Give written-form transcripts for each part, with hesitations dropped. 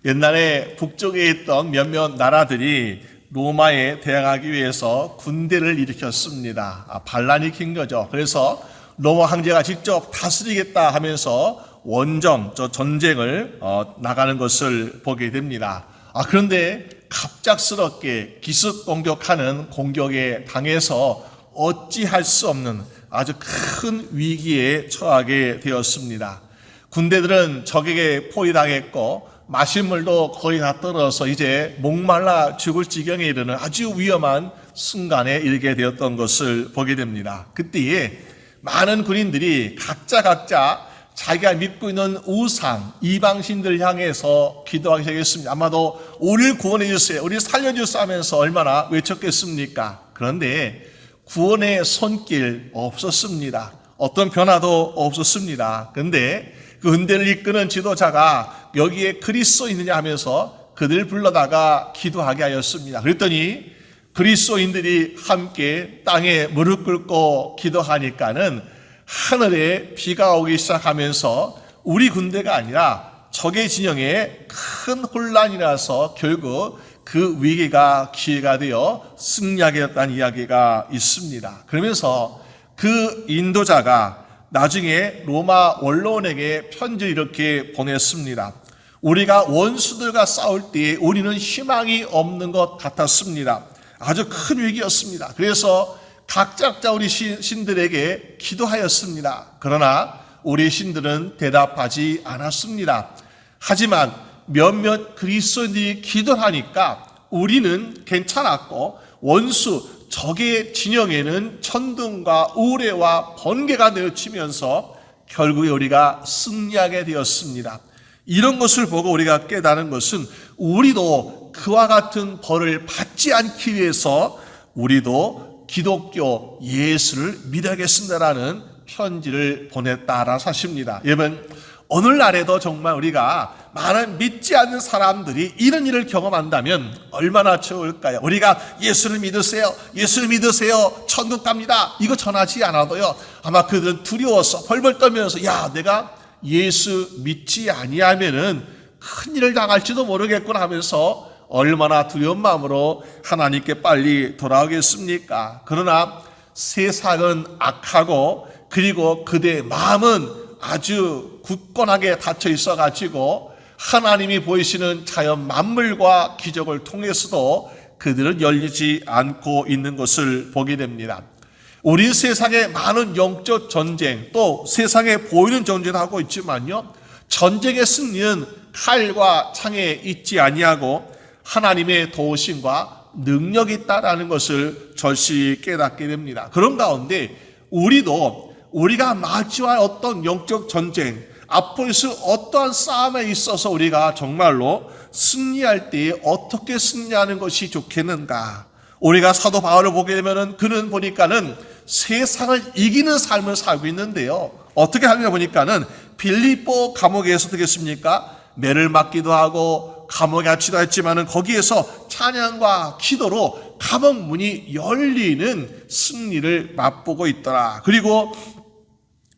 옛날에 북쪽에 있던 몇몇 나라들이 로마에 대항하기 위해서 군대를 일으켰습니다. 반란이 킨 거죠. 그래서 로마 황제가 직접 다스리겠다 하면서 원정, 전쟁을 나가는 것을 보게 됩니다. 그런데 갑작스럽게 기습 공격하는 공격에 당해서 어찌할 수 없는 아주 큰 위기에 처하게 되었습니다. 군대들은 적에게 포위당했고 마실 물도 거의 다 떨어서 이제 목말라 죽을 지경에 이르는 아주 위험한 순간에 이르게 되었던 것을 보게 됩니다. 그때에 많은 군인들이 각자 자기가 믿고 있는 우상, 이방신들 향해서 기도하기 시작했습니다. 아마도 우리를 구원해 주세요, 우리를 살려주세요 하면서 얼마나 외쳤겠습니까? 그런데 구원의 손길 없었습니다. 어떤 변화도 없었습니다. 그런데 그 은대를 이끄는 지도자가 여기에 그리스도인이냐 하면서 그들을 불러다가 기도하게 하였습니다. 그랬더니 그리스도인들이 함께 땅에 무릎 꿇고 기도하니까는 하늘에 비가 오기 시작하면서 우리 군대가 아니라 적의 진영에 큰 혼란이 나서 결국 그 위기가 기회가 되어 승리하게 됐다는 이야기가 있습니다. 그러면서 그 인도자가 나중에 로마 원로원에게 편지를 이렇게 보냈습니다. 우리가 원수들과 싸울 때 우리는 희망이 없는 것 같았습니다. 아주 큰 위기였습니다. 그래서 각자 우리 신들에게 기도하였습니다. 그러나 우리 신들은 대답하지 않았습니다. 하지만 몇몇 그리스도인들이 기도하니까 우리는 괜찮았고 원수 적의 진영에는 천둥과 우레와 번개가 내리치면서 결국에 우리가 승리하게 되었습니다. 이런 것을 보고 우리가 깨달은 것은 우리도 그와 같은 벌을 받지 않기 위해서 우리도 기독교 예수를 믿어야겠습니다라는 편지를 보냈다라는 사실입니다. 여러분, 오늘날에도 정말 우리가 많은 믿지 않는 사람들이 이런 일을 경험한다면 얼마나 좋을까요? 우리가 예수를 믿으세요, 예수를 믿으세요, 천국 갑니다, 이거 전하지 않아도요, 아마 그들은 두려워서 벌벌 떨면서 야, 내가 예수 믿지 아니하면은 큰일을 당할지도 모르겠구나 하면서 얼마나 두려운 마음으로 하나님께 빨리 돌아오겠습니까? 그러나 세상은 악하고 그리고 그대의 마음은 아주 굳건하게 닫혀 있어가지고 하나님이 보이시는 자연 만물과 기적을 통해서도 그들은 열리지 않고 있는 것을 보게 됩니다. 우리 세상에 많은 영적 전쟁, 또 세상에 보이는 전쟁을 하고 있지만요, 전쟁의 승리는 칼과 창에 있지 아니하고 하나님의 도우심과 능력이 있다라는 것을 절실히 깨닫게 됩니다. 그런 가운데 우리가 마주할 어떤 영적 전쟁, 앞으로 있을 어떠한 싸움에 있어서 우리가 정말로 승리할 때 어떻게 승리하는 것이 좋겠는가? 우리가 사도 바울을 보게 되면은 그는 보니까는 세상을 이기는 삶을 살고 있는데요. 어떻게 하느냐 보니까는 빌립보 감옥에서 어떻게 했습니까? 매를 맞기도 하고 감옥에 갇히도 했지만은 거기에서 찬양과 기도로 감옥 문이 열리는 승리를 맛보고 있더라. 그리고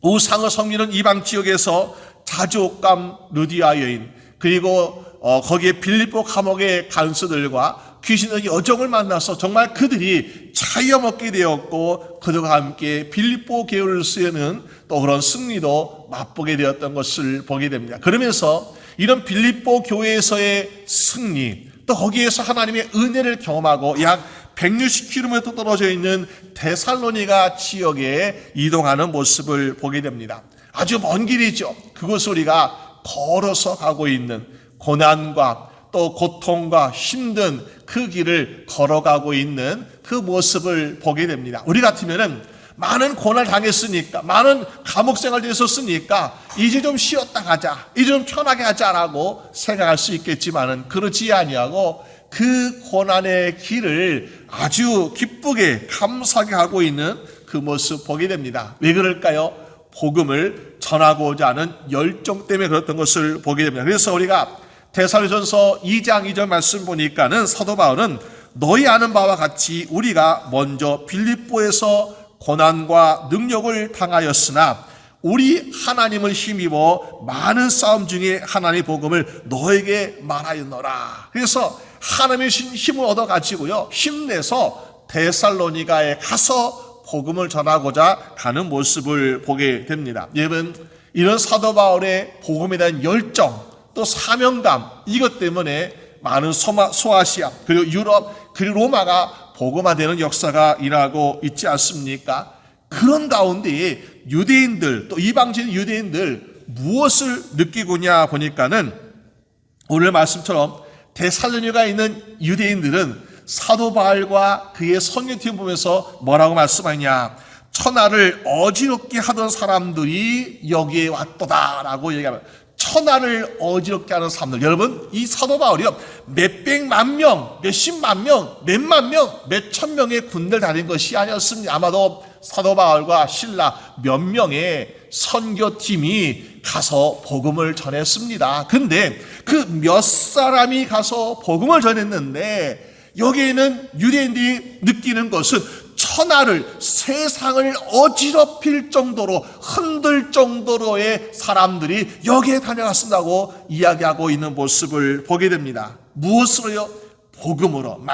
우상을 섬기는 이방 지역에서 자주옥감 루디아 여인, 그리고 거기에 빌립보 감옥의 간수들과 귀신의 여종을 만나서 정말 그들이 차여 먹게 되었고 그들과 함께 빌립보 교회를 쓰는 또 그런 승리도 맛보게 되었던 것을 보게 됩니다. 그러면서 이런 빌립보 교회에서의 승리, 또 거기에서 하나님의 은혜를 경험하고 약 160km 떨어져 있는 데살로니가 지역에 이동하는 모습을 보게 됩니다. 아주 먼 길이죠. 그곳을 우리가 걸어서 가고 있는 고난과 또 고통과 힘든 그 길을 걸어가고 있는 그 모습을 보게 됩니다. 우리 같으면은 많은 고난을 당했으니까, 많은 감옥 생활도 했었으니까 이제 좀 쉬었다 가자, 이제 좀 편하게 하자라고 생각할 수 있겠지만은 그렇지 아니하고 그 고난의 길을 아주 기쁘게 감사하게 하고 있는 그 모습 보게 됩니다. 왜 그럴까요? 복음을 전하고자 하는 열정 때문에 그랬던 것을 보게 됩니다. 그래서 우리가 데살로니가전서 2장 2절 말씀 보니까는 사도 바울은 너희 아는 바와 같이 우리가 먼저 빌립보에서 고난과 능력을 당하였으나 우리 하나님을 힘입어 많은 싸움 중에 하나님의 복음을 너에게 말하였노라. 그래서 하나님의 힘을 얻어가지고요, 힘내서 데살로니가에 가서 복음을 전하고자 가는 모습을 보게 됩니다. 여러분, 이런 사도 바울의 복음에 대한 열정, 또 사명감, 이것 때문에 많은 소아시아, 그리고 유럽, 그리고 로마가 복음화되는 역사가 일어나고 있지 않습니까? 그런 가운데 유대인들, 또 이방진 유대인들 무엇을 느끼고냐 보니까는 오늘 말씀처럼 데살로니가에 있는 유대인들은 사도 바울과 그의 선교팀 보면서 뭐라고 말씀하냐? 천하를 어지럽게 하던 사람들이 여기에 왔도다라고 얘기하면, 천하를 어지럽게 하는 사람들, 여러분, 이 사도 바울이요, 몇백만 명, 몇십만 명, 몇만 명, 몇천 명의 군대를 다닌 것이 아니었습니다. 아마도 사도 바울과 신라 몇 명의 선교팀이 가서 복음을 전했습니다. 근데 그 몇 사람이 가서 복음을 전했는데, 여기에는 유대인들이 느끼는 것은 천하를, 세상을 어지럽힐 정도로, 흔들 정도로의 사람들이 여기에 다녀갔습니다고 이야기하고 있는 모습을 보게 됩니다. 무엇으로요? 복음으로,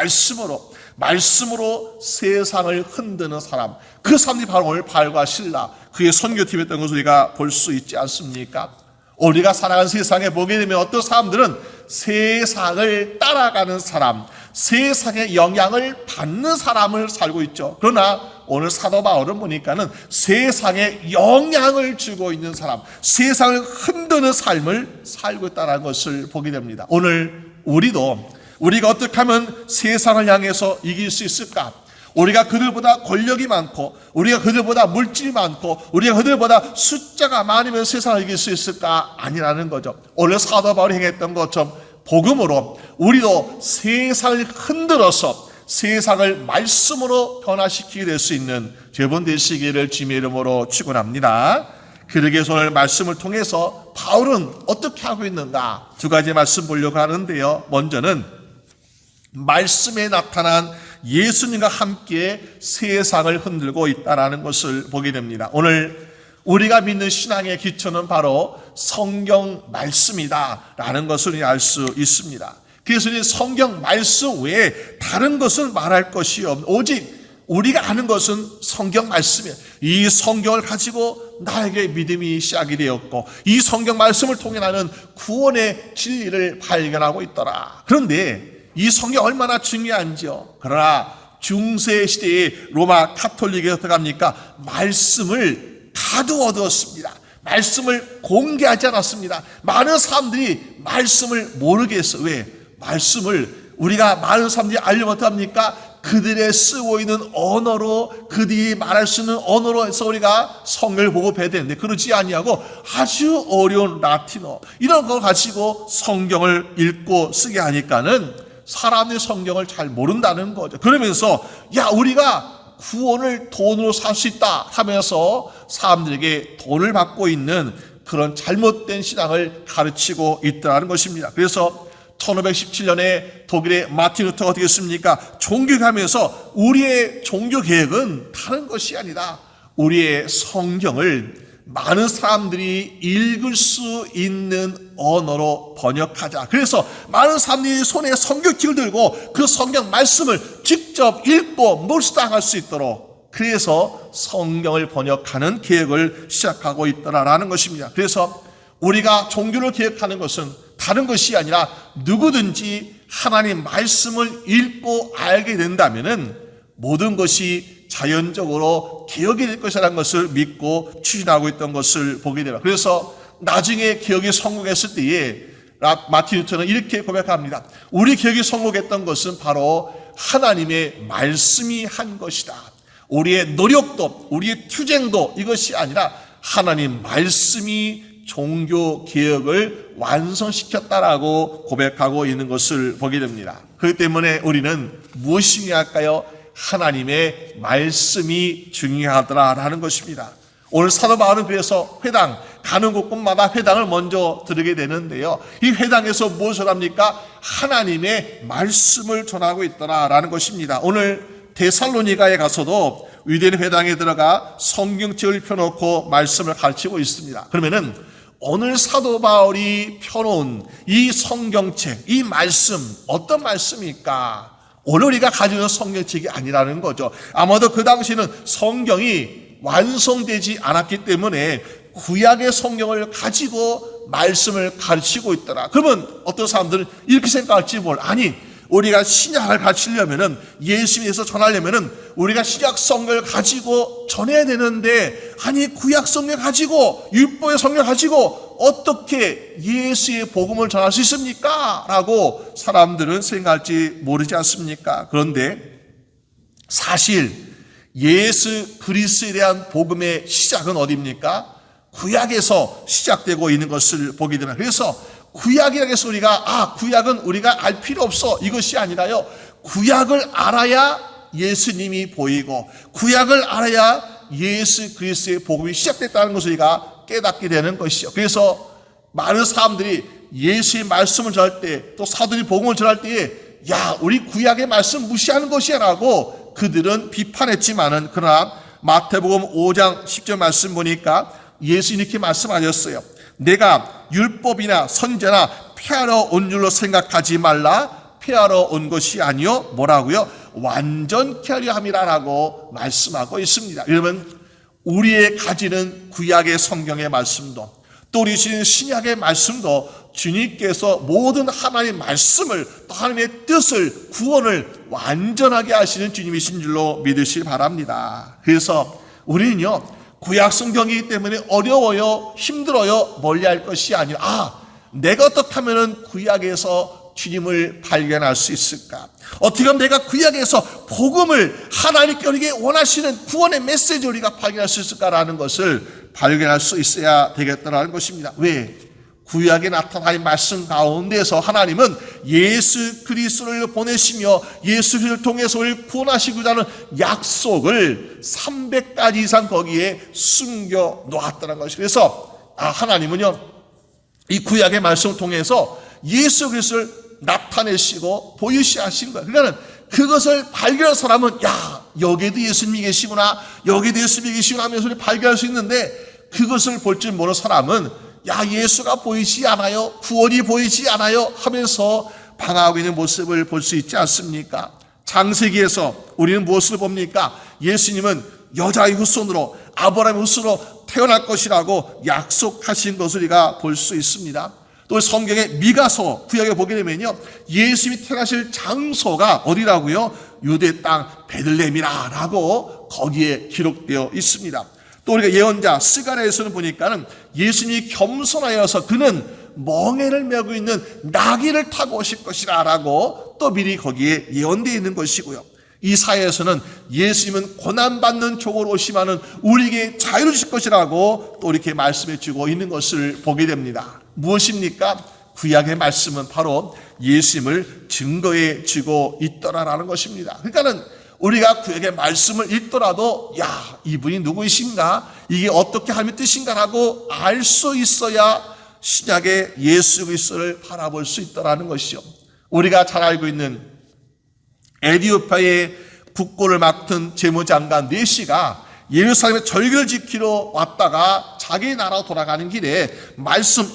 말씀으로 세상을 흔드는 사람, 그 사람들이 바로 오늘 바울과 신라, 그의 선교팀이었던 것을 우리가 볼 수 있지 않습니까? 우리가 살아가는 세상에 보게 되면 어떤 사람들은 세상을 따라가는 사람, 세상의 영향을 받는 사람을 살고 있죠. 그러나 오늘 사도 바울은 보니까는 세상에 영향을 주고 있는 사람, 세상을 흔드는 삶을 살고 있다는 것을 보게 됩니다. 오늘 우리가 어떻게 하면 세상을 향해서 이길 수 있을까? 우리가 그들보다 권력이 많고, 우리가 그들보다 물질이 많고, 우리가 그들보다 숫자가 많으면 세상을 이길 수 있을까? 아니라는 거죠. 오늘 사도 바울이 행했던 것처럼 복음으로 우리도 세상을 흔들어서 세상을 말씀으로 변화시키게 될 수 있는 여러분 되시기를 주님의 이름으로 축원합니다. 그러기에 오늘 말씀을 통해서 바울은 어떻게 하고 있는가? 두 가지 말씀 보려고 하는데요. 먼저는 말씀에 나타난 예수님과 함께 세상을 흔들고 있다는 것을 보게 됩니다. 오늘 우리가 믿는 신앙의 기초는 바로 성경 말씀이다라는 것을 알 수 있습니다. 그래서 이 성경 말씀 외에 다른 것은 말할 것이 없는, 오직 우리가 아는 것은 성경 말씀이에요. 이 성경을 가지고 나에게 믿음이 시작이 되었고, 이 성경 말씀을 통해 나는 구원의 진리를 발견하고 있더라. 그런데 이 성경 얼마나 중요한지요. 그러나 중세 시대의 로마 카톨릭이 어떻게 합니까? 말씀을 가두어두었습니다. 말씀을 공개하지 않았습니다. 많은 사람들이 말씀을 모르게 했어요. 왜? 말씀을 우리가 많은 사람들이 알려면 어떡합니까? 그들의 쓰고 있는 언어로, 그들이 말할 수 있는 언어로 해서 우리가 성경을 보고 배워야 되는데, 그러지 아니하고 아주 어려운 라틴어 이런 걸 가지고 성경을 읽고 쓰게 하니까는 사람들이 성경을 잘 모른다는 거죠. 그러면서 우리가 구원을 돈으로 살 수 있다 하면서 사람들에게 돈을 받고 있는 그런 잘못된 신앙을 가르치고 있다는 것입니다. 그래서 1517년에 독일의 마틴 루터가 어떻게 했습니까? 종교개혁하면서 우리의 종교개혁은 다른 것이 아니다, 우리의 성경을 많은 사람들이 읽을 수 있는 언어로 번역하자. 그래서 많은 사람들이 손에 성경책을 들고 그 성경 말씀을 직접 읽고 묵상할 수 있도록, 그래서 성경을 번역하는 계획을 시작하고 있더라라는 것입니다. 그래서 우리가 종교를 개혁하는 것은 다른 것이 아니라 누구든지 하나님 말씀을 읽고 알게 된다면은 모든 것이 자연적으로 개혁이 될 것이라는 것을 믿고 추진하고 있던 것을 보게 됩니다. 그래서 나중에 개혁이 성공했을 때에 마틴 루터는 이렇게 고백합니다. 우리 개혁이 성공했던 것은 바로 하나님의 말씀이 한 것이다. 우리의 노력도, 우리의 투쟁도 이것이 아니라 하나님 말씀이 종교 개혁을 완성시켰다라고 고백하고 있는 것을 보게 됩니다. 그렇기 때문에 우리는 무엇이 중요할까요? 하나님의 말씀이 중요하더라라는 것입니다. 오늘 사도 바울은 그래서 회당, 가는 곳곳마다 회당을 먼저 들으게 되는데요. 이 회당에서 무엇을 합니까? 하나님의 말씀을 전하고 있더라라는 것입니다. 오늘 데살로니가에 가서도 유대인 회당에 들어가 성경책을 펴놓고 말씀을 가르치고 있습니다. 그러면은 오늘 사도 바울이 펴놓은 이 성경책, 이 말씀, 어떤 말씀일까? 오늘 우리가 가지고 있는 성경책이 아니라는 거죠. 아마도 그 당시에는 성경이 완성되지 않았기 때문에 구약의 성경을 가지고 말씀을 가르치고 있더라. 그러면 어떤 사람들은 이렇게 생각할지 아니, 우리가 신약을 가르치려면은, 예수님에서 전하려면은 우리가 신약 성경을 가지고 전해야 되는데, 아니 구약 성경 가지고, 율법의 성경 가지고 어떻게 예수의 복음을 전할 수 있습니까? 라고 사람들은 생각할지 모르지 않습니까? 그런데 사실 예수 그리스도에 대한 복음의 시작은 어디입니까? 구약에서 시작되고 있는 것을 보게 됩니다. 그래서 구약이라고 해서 우리가 구약은 우리가 알 필요 없어, 이것이 아니라요, 구약을 알아야 예수님이 보이고 구약을 알아야 예수 그리스도의 복음이 시작됐다는 것을 우리가 깨닫게 되는 것이죠. 그래서 많은 사람들이 예수의 말씀을 전할 때, 또 사도들이 복음을 전할 때에 우리 구약의 말씀 무시하는 것이야 라고 그들은 비판했지만은, 그러나 마태복음 5장 10절 말씀 보니까 예수님이 이렇게 말씀하셨어요. 내가 율법이나 선지자나 폐하러 온 줄로 생각하지 말라. 폐하러 온 것이 아니요, 뭐라고요? 완전케 하려 함이라라고 말씀하고 있습니다. 여러분, 우리의 가지는 구약의 성경의 말씀도, 또 우리 신약의 말씀도 주님께서 모든 하나님의 말씀을, 또 하나님의 뜻을, 구원을 완전하게 하시는 주님이신 줄로 믿으시기 바랍니다. 그래서 우리는요, 구약 성경이기 때문에 어려워요, 힘들어요, 멀리할 것이 아니라 내가 어떻게 하면 구약에서 주님을 발견할 수 있을까? 어떻게 하면 내가 구약에서 복음을, 하나님께 우리에게 원하시는 구원의 메시지를 우리가 발견할 수 있을까라는 것을 발견할 수 있어야 되겠다는 것입니다. 왜? 구약에 나타난 말씀 가운데서 하나님은 예수 그리스도를 보내시며 예수 그리스도를 통해서 우리를 구원하시고자 하는 약속을 300가지 이상 거기에 숨겨 놓았다는 것이죠. 그래서 하나님은요, 이 구약의 말씀을 통해서 예수 그리스도를 나타내시고 보이시게 하신 거예요. 그러니까 그것을 발견한 사람은 여기에도 예수님이 계시구나, 여기에도 예수님이 계시구나 하면서 발견할 수 있는데, 그것을 볼 줄 모르는 사람은 예수가 보이지 않아요, 구원이 보이지 않아요 하면서 방황하고 있는 모습을 볼 수 있지 않습니까? 창세기에서 우리는 무엇을 봅니까? 예수님은 여자의 후손으로, 아브라함의 후손으로 태어날 것이라고 약속하신 것을 우리가 볼 수 있습니다. 또 성경의 미가서 구약에 보게 되면요, 예수님이 태어나실 장소가 어디라고요? 유대 땅 베들레헴이라고 거기에 기록되어 있습니다. 또 우리가 예언자 스가랴에서는 보니까는 예수님이 겸손하여서 그는 멍에를 메고 있는 나귀를 타고 오실 것이라 라고 또 미리 거기에 예언되어 있는 것이고요. 이사야에서는 예수님은 고난받는 종으로 오시면은 우리에게 자유를 주실 것이라고 또 이렇게 말씀해 주고 있는 것을 보게 됩니다. 무엇입니까? 구약의 말씀은 바로 예수님을 증거해 주고 있더라라는 것입니다. 그러니까는 우리가 구약의 말씀을 읽더라도 이분이 누구이신가, 이게 어떻게 하나님의 뜻인가라고 알 수 있어야 신약의 예수 그리스도를 바라볼 수 있다라는 것이죠. 우리가 잘 알고 있는 에티오피아의 국고를 맡은 재무장관 네시가 예루살렘에 절기를 지키러 왔다가 자기 나라로 돌아가는 길에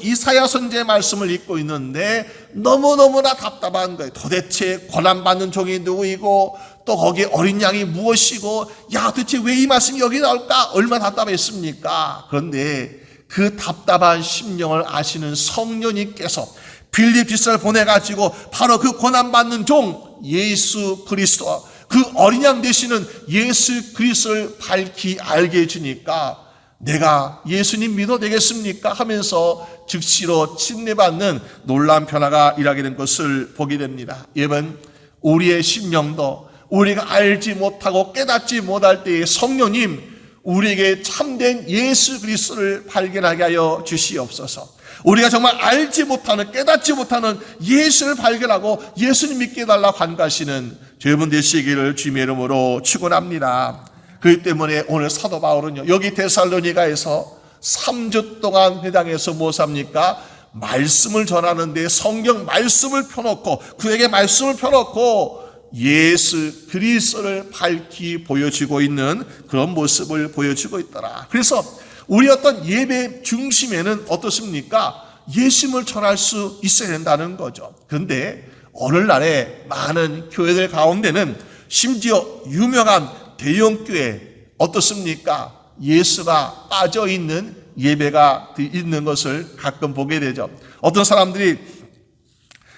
이사야 선지의 말씀을 읽고 있는데 너무너무나 답답한 거예요. 도대체 고난받는 종이 누구이고 또 거기에 어린 양이 무엇이고 도대체 왜 이 말씀이 여기 나올까? 얼마나 답답했습니까? 그런데 그 답답한 심령을 아시는 성령님께서 빌립 지사를 보내가지고 바로 그 고난받는 종 예수 그리스도와 그 어린 양 되시는 예수 그리스도를 밝히 알게 해주니까 내가 예수님 믿어도 되겠습니까? 하면서 즉시로 침례받는 놀라운 변화가 일어나게 된 것을 보게 됩니다. 여러분, 우리의 심령도 우리가 알지 못하고 깨닫지 못할 때에 성령님 우리에게 참된 예수 그리스도를 발견하게 하여 주시옵소서. 우리가 정말 알지 못하는, 깨닫지 못하는 예수를 발견하고 예수님 믿게 해달라고 간구하시는 여러분 되시기를 주님의 이름으로 축원합니다. 그렇기 때문에 오늘 사도 바울은요, 여기 데살로니가에서 3주 동안 회당에서 무엇 합니까? 말씀을 전하는데 성경 말씀을 펴놓고, 그에게 말씀을 펴놓고 예수 그리스도를 밝히 보여주고 있는 그런 모습을 보여주고 있더라. 그래서 우리 어떤 예배 중심에는 어떻습니까? 예수님을 전할 수 있어야 된다는 거죠. 그런데 오늘날의 많은 교회들 가운데는 심지어 유명한 대형교회 어떻습니까? 예수가 빠져있는 예배가 있는 것을 가끔 보게 되죠. 어떤 사람들이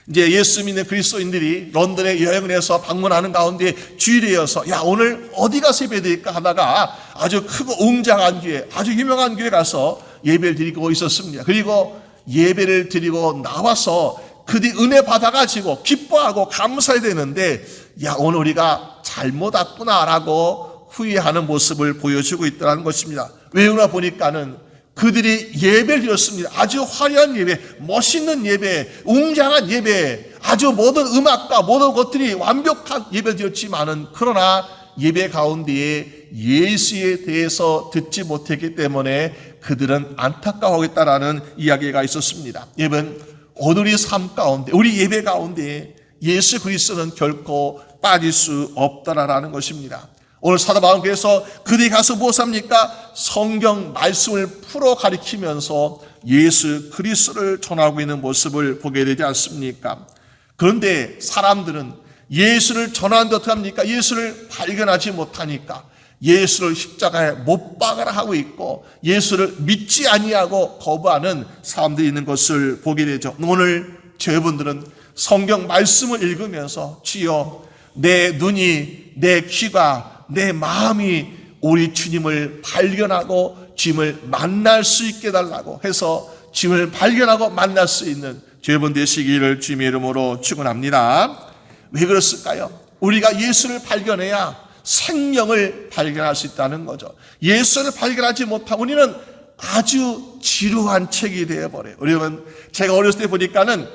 이제 예수 믿는 그리스도인들이 런던에 여행을 해서 방문하는 가운데 주일이어서 야 오늘 어디 가서 예배드릴까 하다가 아주 크고 웅장한 교회, 아주 유명한 교회 가서 예배를 드리고 있었습니다. 그리고 예배를 드리고 나와서 그들이 은혜 받아가지고 기뻐하고 감사해야 되는데 야 오늘 우리가 잘못 왔구나라고 후회하는 모습을 보여주고 있다는 것입니다. 왜 그러나 보니까는 그들이 예배를 드렸습니다. 아주 화려한 예배, 멋있는 예배, 웅장한 예배, 아주 모든 음악과 모든 것들이 완벽한 예배를 드렸지만은 그러나 예배 가운데에 예수에 대해서 듣지 못했기 때문에 그들은 안타까워하겠다라는 이야기가 있었습니다. 여러분, 오늘의 삶 가운데, 우리 예배 가운데 예수 그리스도는 결코 빠질 수 없다라는 것입니다. 오늘 사도 바울은 그래서 그들이 가서 무엇 합니까? 성경 말씀을 풀어 가리키면서 예수 그리스도를 전하고 있는 모습을 보게 되지 않습니까? 그런데 사람들은 예수를 전하는데 어떻게 합니까? 예수를 발견하지 못하니까 예수를 십자가에 못 박아라 하고 있고 예수를 믿지 아니하고 거부하는 사람들이 있는 것을 보게 되죠. 오늘 저분들은 성경 말씀을 읽으면서 주여 내 눈이, 내 귀가, 내 마음이 우리 주님을 발견하고 주님을 만날 수 있게 달라고 해서 주님을 발견하고 만날 수 있는 저분 되시기를 주님의 이름으로 축원합니다. 왜 그렇을까요? 우리가 예수를 발견해야 생명을 발견할 수 있다는 거죠. 예수를 발견하지 못하면 우리는 아주 지루한 책이 되어버려요. 여러분, 제가 어렸을 때 보니까는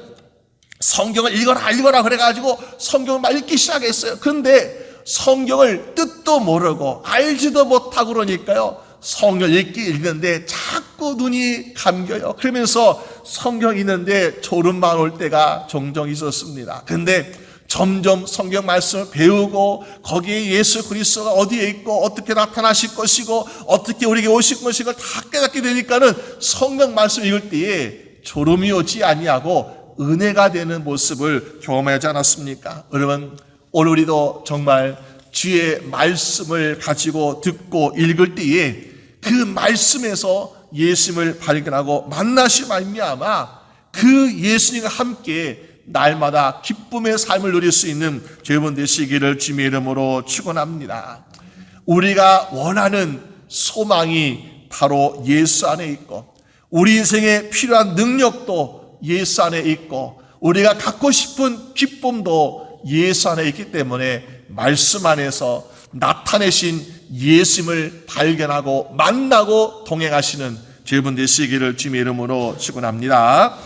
성경을 읽어라 그래가지고 성경을 막 읽기 시작했어요. 그런데 성경을 뜻도 모르고 알지도 못하고 그러니까요. 성경 읽는데 자꾸 눈이 감겨요. 그러면서 성경 읽는데 졸음만 올 때가 종종 있었습니다. 근데 점점 성경 말씀을 배우고 거기에 예수 그리스도가 어디에 있고 어떻게 나타나실 것이고 어떻게 우리에게 오실 것이고 다 깨닫게 되니까는 성경 말씀 읽을 때에 졸음이 오지 아니하고 은혜가 되는 모습을 경험하지 않았습니까? 여러분, 오늘 우리도 정말 주의 말씀을 가지고 듣고 읽을 때에 그 말씀에서 예수님을 발견하고 만나시 말미암아 그 예수님과 함께 날마다 기쁨의 삶을 누릴 수 있는 여러분 되시기를 주님의 이름으로 축원합니다. 우리가 원하는 소망이 바로 예수 안에 있고 우리 인생에 필요한 능력도 예수 안에 있고 우리가 갖고 싶은 기쁨도 예수 안에 있기 때문에 말씀 안에서 나타내신 예수님을 발견하고 만나고 동행하시는 여러분 되시기를 주님의 이름으로 축원합니다.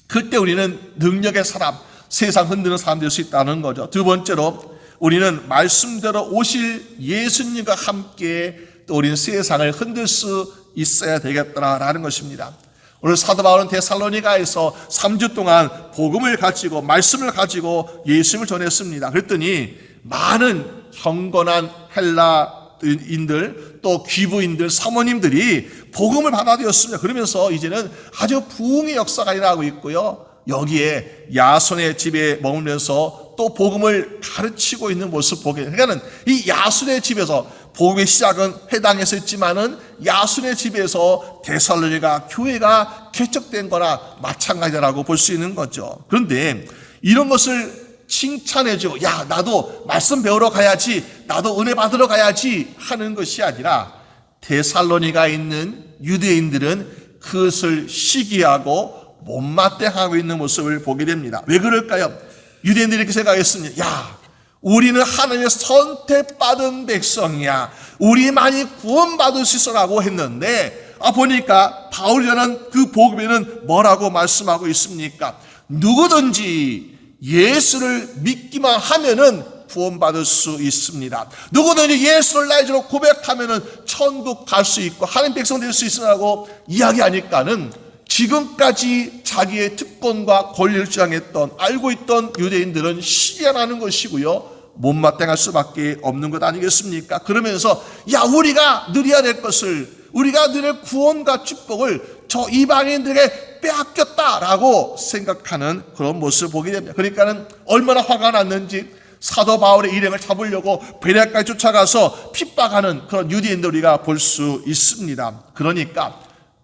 그때 우리는 능력의 사람, 세상 흔드는 사람 될 수 있다는 거죠. 두 번째로 우리는 말씀대로 오실 예수님과 함께 또 우리는 세상을 흔들 수 있어야 되겠다라는 것입니다. 오늘 사도 바울은 데살로니가에서 3주 동안 복음을 가지고 말씀을 가지고 예수님을 전했습니다. 그랬더니 많은 경건한 헬라인들 또 귀부인들 사모님들이 복음을 받아들였습니다. 그러면서 이제는 아주 부흥의 역사가 일어나고 있고요. 여기에 야손의 집에 머물면서 또 복음을 가르치고 있는 모습 보게 돼요. 그러니까 이 야손의 집에서 복음의 시작은 회당에서 했지만은 야손의 집에서 데살로니가 교회가 개척된 거나 마찬가지라고 볼 수 있는 거죠. 그런데 이런 것을 칭찬해주고 야 나도 말씀 배우러 가야지 나도 은혜 받으러 가야지 하는 것이 아니라 데살로니가에 있는 유대인들은 그것을 시기하고 못마땅하고 있는 모습을 보게 됩니다. 왜 그럴까요? 유대인들이 이렇게 생각했습니다. 야 우리는 하나님의 선택받은 백성이야. 우리만이 구원받을 수 있어라고 했는데 보니까 바울이라는 그 복음에는 뭐라고 말씀하고 있습니까? 누구든지 예수를 믿기만 하면은 구원받을 수 있습니다. 누구든지 예수를 나의 주로 고백하면은 천국 갈 수 있고 하나님 백성 될 수 있으라고 이야기하니까는 지금까지 자기의 특권과 권리를 주장했던 알고 있던 유대인들은 시기하는 것이고요, 못마땅할 수밖에 없는 것 아니겠습니까? 그러면서 야, 우리가 누려야 될 것을, 우리가 누릴 구원과 축복을 저 이방인들에게 빼앗겼다라고 생각하는 그런 모습을 보게 됩니다. 그러니까는 얼마나 화가 났는지 사도 바울의 일행을 잡으려고 베레아까지 쫓아가서 핍박하는 그런 유대인들 우리가 볼 수 있습니다. 그러니까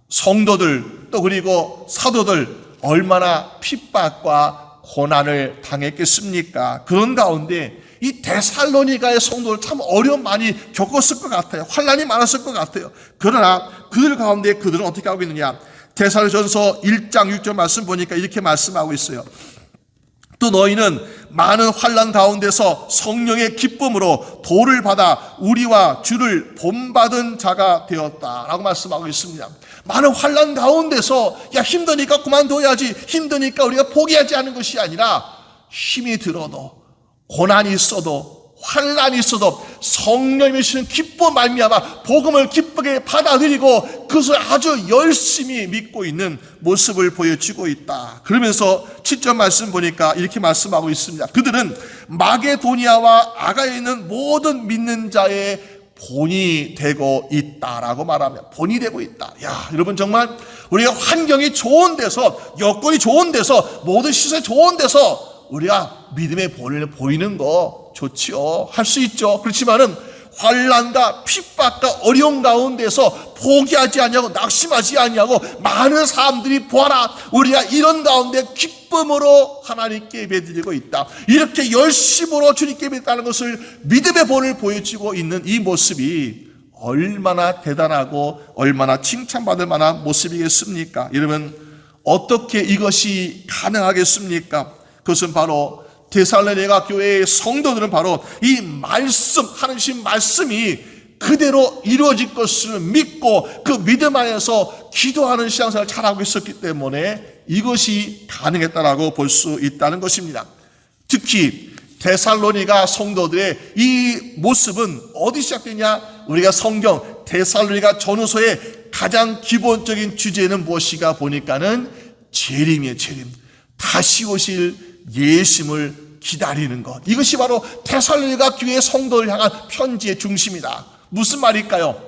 성도들 또 그리고 사도들 얼마나 핍박과 고난을 당했겠습니까? 그런 가운데 이 데살로니가의 성도들 참 어려움 많이 겪었을 것 같아요. 환난이 많았을 것 같아요. 그러나 그들 가운데 그들은 어떻게 하고 있느냐? 데살로전서 1장 6절 말씀 보니까 이렇게 말씀하고 있어요. 또 너희는 많은 환난 가운데서 성령의 기쁨으로 도를 받아 우리와 주를 본받은 자가 되었다라고 말씀하고 있습니다. 많은 환난 가운데서 야, 힘드니까 그만둬야지, 힘드니까 우리가 포기하지 않는 것이 아니라 힘이 들어도 고난이 있어도 환난이 있어도 성령이 주시는 기쁨 말미암아 복음을 기쁘게 받아들이고 그것을 아주 열심히 믿고 있는 모습을 보여주고 있다. 그러면서 7절 말씀 보니까 이렇게 말씀하고 있습니다. 그들은 마게도니아와 아가에 있는 모든 믿는 자의 본이 되고 있다라고 말하면 본이 되고 있다. 야, 여러분 정말 우리가 환경이 좋은 데서, 여건이 좋은 데서, 모든 시설이 좋은 데서 우리가 믿음의 본을 보이는 거 좋지요. 할 수 있죠. 그렇지만은 환난과 핍박과 어려움 가운데서 포기하지 않냐고, 낙심하지 않냐고 많은 사람들이 보아라, 우리가 이런 가운데 기쁨으로 하나님께 예배드리고 있다, 이렇게 열심으로 주님께 예배드리는 것을 믿음의 본을 보여주고 있는 이 모습이 얼마나 대단하고 얼마나 칭찬받을 만한 모습이겠습니까? 여러분, 어떻게 이것이 가능하겠습니까? 그것은 바로 데살로니가 교회의 성도들은 바로 이 말씀, 하나님 말씀이 그대로 이루어질 것을 믿고 그 믿음 안에서 기도하는 신앙생활을 잘하고 있었기 때문에 이것이 가능했다라고 볼 수 있다는 것입니다. 특히 데살로니가 성도들의 이 모습은 어디 시작되냐? 우리가 성경 데살로니가 전후서의 가장 기본적인 주제는 무엇이가 보니까는 재림이에요. 재림. 다시 오실 예수님을 기다리는 것. 이것이 바로 데살로니가 교회의 성도를 향한 편지의 중심이다. 무슨 말일까요?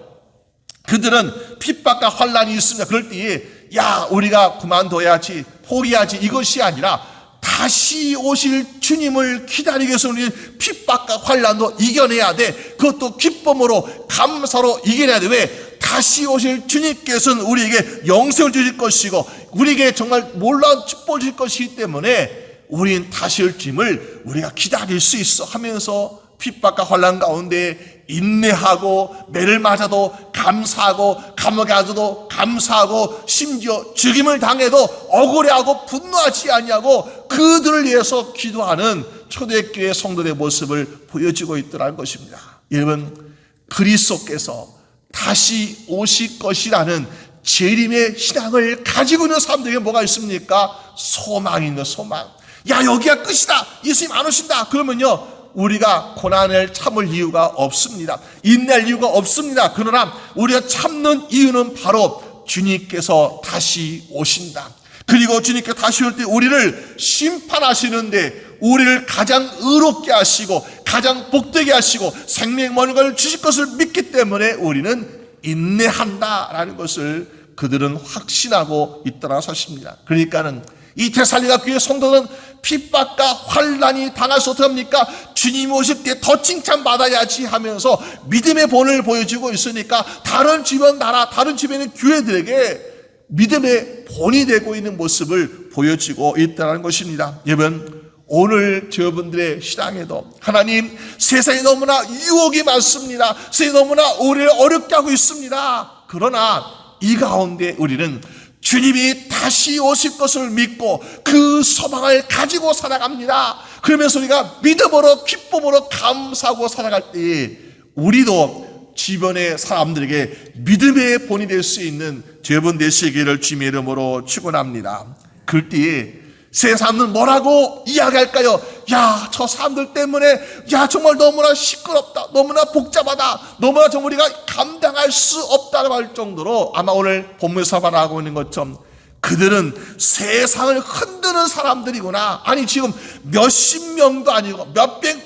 그들은 핍박과 환난이 있습니다. 그럴 때에 야, 우리가 그만둬야지, 포기하지, 이것이 아니라 다시 오실 주님을 기다리기 위해서 우리는 핍박과 환난도 이겨내야 돼. 그것도 기쁨으로 감사로 이겨내야 돼. 왜? 다시 오실 주님께서는 우리에게 영생을 주실 것이고 우리에게 정말 놀라운 축복을 주실 것이기 때문에 우린 다시 올 주님을 우리가 기다릴 수 있어 하면서 핍박과 환난 가운데 인내하고 매를 맞아도 감사하고 감옥에 가서도 감사하고 심지어 죽임을 당해도 억울해하고 분노하지 아니하고 그들을 위해서 기도하는 초대교회 성도들의 모습을 보여주고 있더라는 것입니다. 여러분, 그리스도께서 다시 오실 것이라는 재림의 신앙을 가지고 있는 사람들에게 뭐가 있습니까? 소망이 있는 소망. 야, 여기가 끝이다, 예수님 안 오신다 그러면요 우리가 고난을 참을 이유가 없습니다. 인내할 이유가 없습니다. 그러나 우리가 참는 이유는 바로 주님께서 다시 오신다. 그리고 주님께서 다시 올 때 우리를 심판하시는데 우리를 가장 의롭게 하시고 가장 복되게 하시고 생명의 걸 주실 것을 믿기 때문에 우리는 인내한다라는 것을 그들은 확신하고 있더라 사실입니다. 그러니까는 이 데살로니가 교회 성도는 핍박과 환난이 당해서 어떻게 합니까? 주님이 오실 때 더 칭찬받아야지 하면서 믿음의 본을 보여주고 있으니까 다른 주변 나라, 다른 주변의 교회들에게 믿음의 본이 되고 있는 모습을 보여주고 있다는 것입니다. 여러분, 오늘 여러분들의 신앙에도 하나님, 세상이 너무나 유혹이 많습니다. 세상이 너무나 우리를 어렵게 하고 있습니다. 그러나 이 가운데 우리는 주님이 다시 오실 것을 믿고 그 소망을 가지고 살아갑니다. 그러면서 우리가 믿음으로 기쁨으로 감사하고 살아갈 때 우리도 주변의 사람들에게 믿음의 본이 될 수 있는 여러분 되시기를 주님의 이름으로 축원합니다. 그럴 때에 세상 사람들은 뭐라고 이야기할까요? 야, 저 사람들 때문에 야 정말 너무나 시끄럽다, 너무나 복잡하다, 너무나 정말 우리가 감당할 수 없다고 할 정도로 아마 오늘 본문에서 말하고 있는 것처럼 그들은 세상을 흔드는 사람들이구나. 아니, 지금 몇십 명도 아니고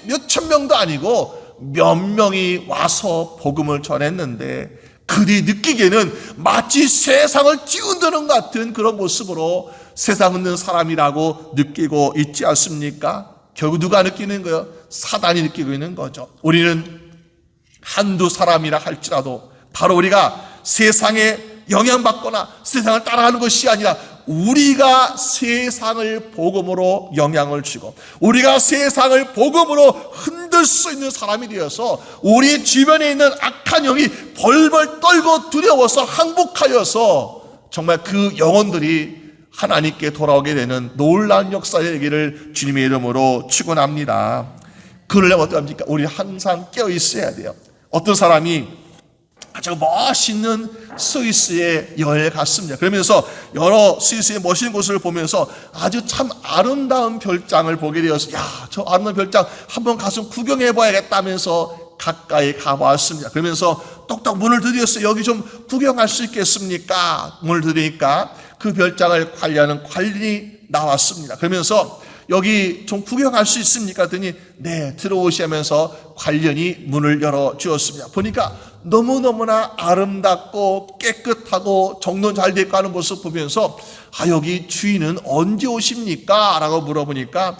몇천 명도 아니고 몇 명이 와서 복음을 전했는데 그들이 느끼기에는 마치 세상을 뒤흔드는 같은 그런 모습으로 세상 흔드는 사람이라고 느끼고 있지 않습니까? 결국 누가 느끼는 거예요? 사단이 느끼고 있는 거죠. 우리는 한두 사람이라 할지라도 바로 우리가 세상에 영향받거나 세상을 따라가는 것이 아니라 우리가 세상을 복음으로 영향을 주고 우리가 세상을 복음으로 흔들 수 있는 사람이 되어서 우리 주변에 있는 악한 영이 벌벌 떨고 두려워서 항복하여서 정말 그 영혼들이 하나님께 돌아오게 되는 놀라운 역사의 얘기를 주님의 이름으로 축원합니다. 그러려면 어떡합니까? 우리 항상 깨어 있어야 돼요. 어떤 사람이 아주 멋있는 스위스에 여행을 갔습니다. 그러면서 여러 스위스의 멋있는 곳을 보면서 아주 참 아름다운 별장을 보게 되어서 저 아름다운 별장 한번 가서 구경해 봐야겠다면서 가까이 가보았습니다. 그러면서 똑똑 문을 들이었어요. 여기 좀 구경할 수 있겠습니까? 문을 들이니까 그 별장을 관리하는 관리인이 나왔습니다. 그러면서 여기 좀 구경할 수 있습니까? 했더니 네, 들어오시면서 관리인이 문을 열어주었습니다. 보니까 너무너무나 아름답고 깨끗하고 정돈 잘 되어 있고 하는 모습 보면서 여기 주인은 언제 오십니까? 라고 물어보니까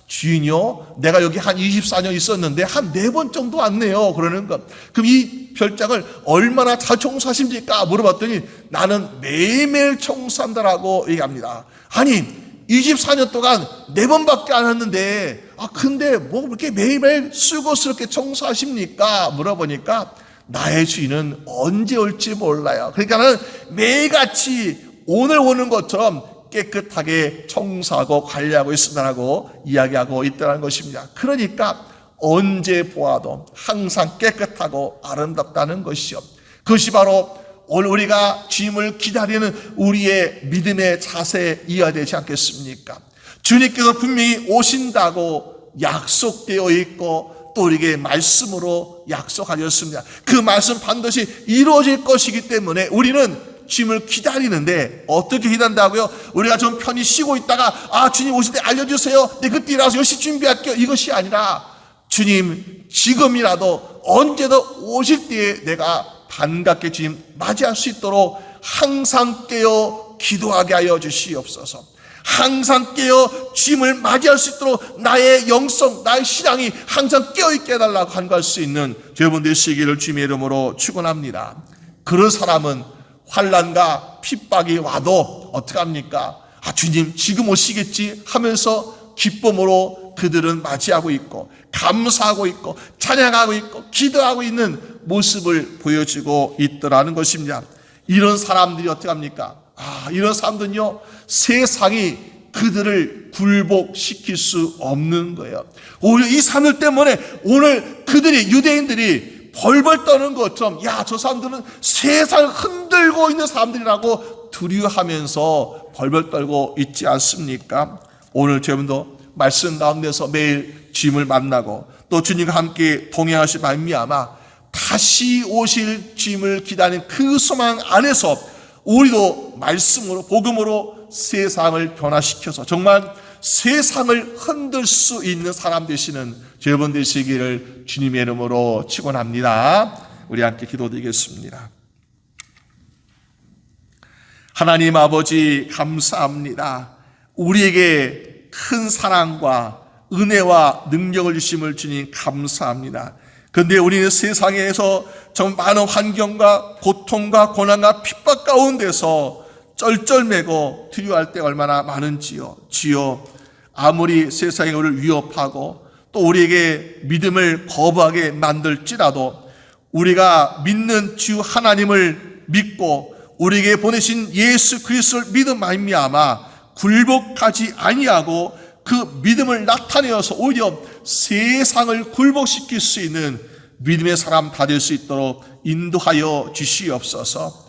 주인이요? 내가 여기 한 24년 있었는데 한 4번 정도 왔네요. 그러는 것. 그럼 이 별장을 얼마나 잘 청소하십니까? 물어봤더니 나는 매일매일 청소한다라고 얘기합니다. 아니 24년 동안 4번밖에 안 했는데 근데 뭐 그렇게 매일매일 수고스럽게 청소하십니까? 물어보니까 나의 주인은 언제 올지 몰라요. 그러니까 나는 매일같이 오늘 오는 것처럼 깨끗하게 청소하고 관리하고 있습니다라고 이야기하고 있다는 것입니다. 그러니까 언제 보아도 항상 깨끗하고 아름답다는 것이요. 그것이 바로 오늘 우리가 주님을 기다리는 우리의 믿음의 자세이어야 되지 않겠습니까? 주님께서 분명히 오신다고 약속되어 있고 또 우리에게 말씀으로 약속하셨습니다. 그 말씀 반드시 이루어질 것이기 때문에 우리는 주님을 기다리는데 어떻게 기다린다고요? 우리가 좀 편히 쉬고 있다가 주님 오실 때 알려주세요. 네, 그때 일어나서 열심히 준비할게요. 이것이 아니라 주님 지금이라도 언제든 오실 때에 내가 반갑게 주님 맞이할 수 있도록 항상 깨어 기도하게 하여 주시옵소서. 항상 깨어 주님을 맞이할 수 있도록 나의 영성, 나의 신앙이 항상 깨어있게 해달라고 간구할 수 있는 여러분 되시기를 주님의 이름으로 축원합니다. 그런 사람은 환난과 핍박이 와도 어떡합니까? 주님 지금 오시겠지 하면서 기쁨으로 그들은 맞이하고 있고 감사하고 있고 찬양하고 있고 기도하고 있는 모습을 보여주고 있더라는 것입니다. 이런 사람들이 어떡합니까? 이런 사람들은요 세상이 그들을 굴복시킬 수 없는 거예요. 오히려 이 사람들 때문에 오늘 그들이 유대인들이 벌벌 떠는 것처럼 저 사람들은 세상을 흔들고 있는 사람들이라고 두려워하면서 벌벌 떨고 있지 않습니까? 오늘 여러분도 말씀 가운데서 매일 주님을 만나고 또 주님과 함께 동행하실 말미암아 다시 오실 주님을 기다리는 그 소망 안에서 우리도 말씀으로 복음으로 세상을 변화시켜서 정말 세상을 흔들 수 있는 사람 되시는 여러분 되시기를 주님의 이름으로 축원합니다. 우리 함께 기도드리겠습니다. 하나님 아버지 감사합니다. 우리에게 큰 사랑과 은혜와 능력을 주심을 주님 감사합니다. 그런데 우리는 세상에서 정말 많은 환경과 고통과 고난과 핍박 가운데서 쩔쩔매고 두려워할 때가 얼마나 많은지요. 주여 아무리 세상이 우리를 위협하고 또 우리에게 믿음을 거부하게 만들지라도 우리가 믿는 주 하나님을 믿고 우리에게 보내신 예수 그리스도를 믿음 말미암아 굴복하지 아니하고 그 믿음을 나타내어서 오히려 세상을 굴복시킬 수 있는 믿음의 사람 다 될 수 있도록 인도하여 주시옵소서.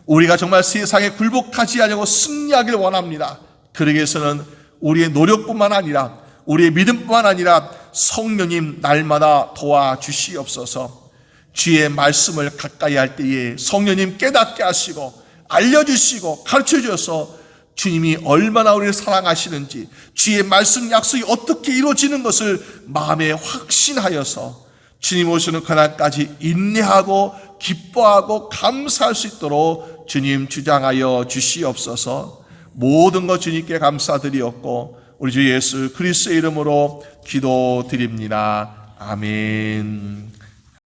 우리가 정말 세상에 굴복하지 않으려고 승리하기를 원합니다. 그러기 위해서는 우리의 노력뿐만 아니라 우리의 믿음뿐만 아니라 성령님 날마다 도와주시옵소서. 주의 말씀을 가까이 할 때에 성령님 깨닫게 하시고 알려주시고 가르쳐주셔서 주님이 얼마나 우리를 사랑하시는지, 주의 말씀 약속이 어떻게 이루어지는 것을 마음에 확신하여서 주님 오시는 그날까지 인내하고 기뻐하고 감사할 수 있도록 주님 주장하여 주시옵소서. 모든 것 주님께 감사드리옵고 우리 주 예수 그리스도의 이름으로 기도드립니다. 아멘.